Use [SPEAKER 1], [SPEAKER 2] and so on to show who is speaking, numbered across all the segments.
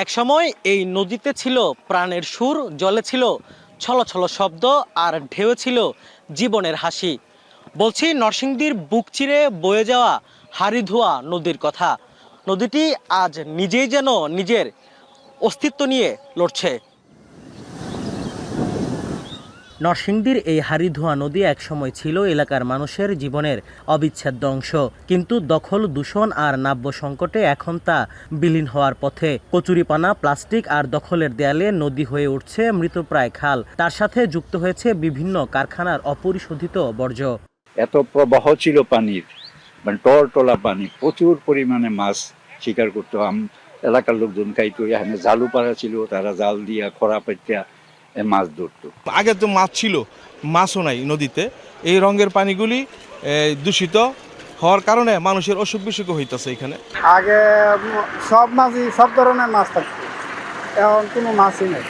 [SPEAKER 1] একসময় এই নদীতে ছিল প্রাণের সুর, জলে ছিল ছলছল শব্দ, আর ঢেউ ছিল জীবনের হাসি। বলছি নরসিংদীর বুক চিরে বয়ে যাওয়া হাড়িধোয়া নদীর কথা। নদীটি আজ নিজেই যেন নিজের অস্তিত্ব নিয়ে লড়ছে। নরসিংদীর এই হাড়িধোয়া নদী একসময় ছিল এলাকার মানুষের জীবনের অবিচ্ছেদ্য অংশ, কিন্তু দখল, দূষণ আর নাব্য সংকটে এখন তা বিলীন হওয়ার পথে। কচুরিপানা, প্লাস্টিক আর দখলের দেয়ালে নদী হয়ে উঠছে মৃতপ্রায় খাল। তার সাথে যুক্ত হয়েছে বিভিন্ন কারখানার অপরিশোধিত বর্জ্য।
[SPEAKER 2] এত প্রবাহ ছিল পানির, মানে টলটলা পানি, প্রচুর পরিমাণে মাছ শিকার করতো। এলাকার লোকজন খাইতো। এখানে জালু পাড়া ছিল, তারা জাল দিয়া খরা পাইতা মাছ ধরতো।
[SPEAKER 3] আগে তো মাছ ছিল, মাছও নাই নদীতে। এই রঙের পানিগুলি দূষিত হওয়ার কারণে মানুষের অসুখ বিসুখ হইতেছে। এখানে
[SPEAKER 4] আগে সব মাছই, সব ধরনের মাছ থাকতো, এখন কোনো মাছই নেই।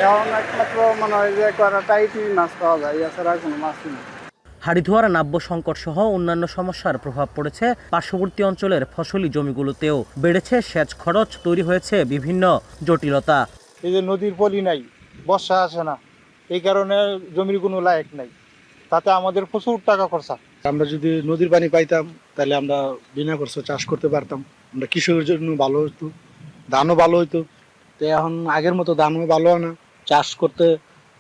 [SPEAKER 4] এখন একমাত্র মনে হয় যে টাইটি মাছ পাওয়া যায়, এছাড়া কোনো মাছই নেই।
[SPEAKER 1] হাড়িধোয়ার নাব্য সংকট সহ অন্যান্য সমস্যার প্রভাব পড়েছে পার্শ্ববর্তী অঞ্চলের ফসলি জমিগুলোতেও। বেড়েছে সেচ খরচ, তৈরি হয়েছে বিভিন্ন জটিলতা।
[SPEAKER 4] এই যে নদীর পলি নাই, বর্ষা আসে না, এই কারণে জমির কোনো লায়ক নাই, তাতে আমাদের প্রচুর টাকা খরচা।
[SPEAKER 5] আমরা যদি নদীর পানি পাইতাম তাহলে আমরা বিনা খরচে চাষ করতে পারতাম। আমরা কৃষকের জন্য ভালো হতো, ধানও ভালো হতো। তো এখন আগের মতো ধানও ভালো হয় না, চাষ করতে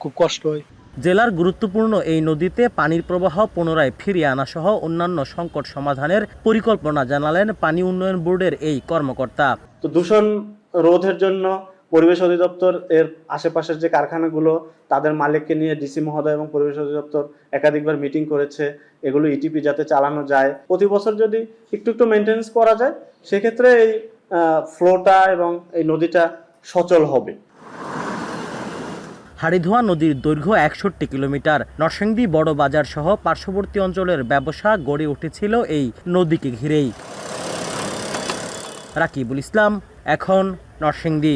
[SPEAKER 5] খুব কষ্ট হয়।
[SPEAKER 1] জেলার গুরুত্বপূর্ণ এই নদীতে পানির প্রবাহ পুনরায় ফিরিয়ে আনা সহ অন্যান্য সংকট সমাধানের পরিকল্পনা জানালেন পানি উন্নয়ন বোর্ডের এই কর্মকর্তা।
[SPEAKER 6] তো দূষণ রোধের জন্য পরিবেশ অধিদপ্তর এর আশেপাশের যে কারখানাগুলো, তাদের মালিককে নিয়ে ডিসি মহোদয় এবং পরিবেশ অধিদপ্তর একাধিকবার মিটিং করেছে। এগুলো ইটিপি যাতে চালানো যায়, প্রতি বছর যদি একটু একটু মেনটেন্স করা যায়, সেক্ষেত্রে এই ফ্লোটা এবং এই নদীটা সচল হবে।
[SPEAKER 1] হাড়িধোয়া নদীর দৈর্ঘ্য ৬১ কিলোমিটার। নরসিংদী বড় বাজার সহ পার্শ্ববর্তী অঞ্চলের ব্যবসা গড়ে উঠেছিল এই নদীকে ঘিরেই। রাকিবুল ইসলাম, এখন নরসিংদী।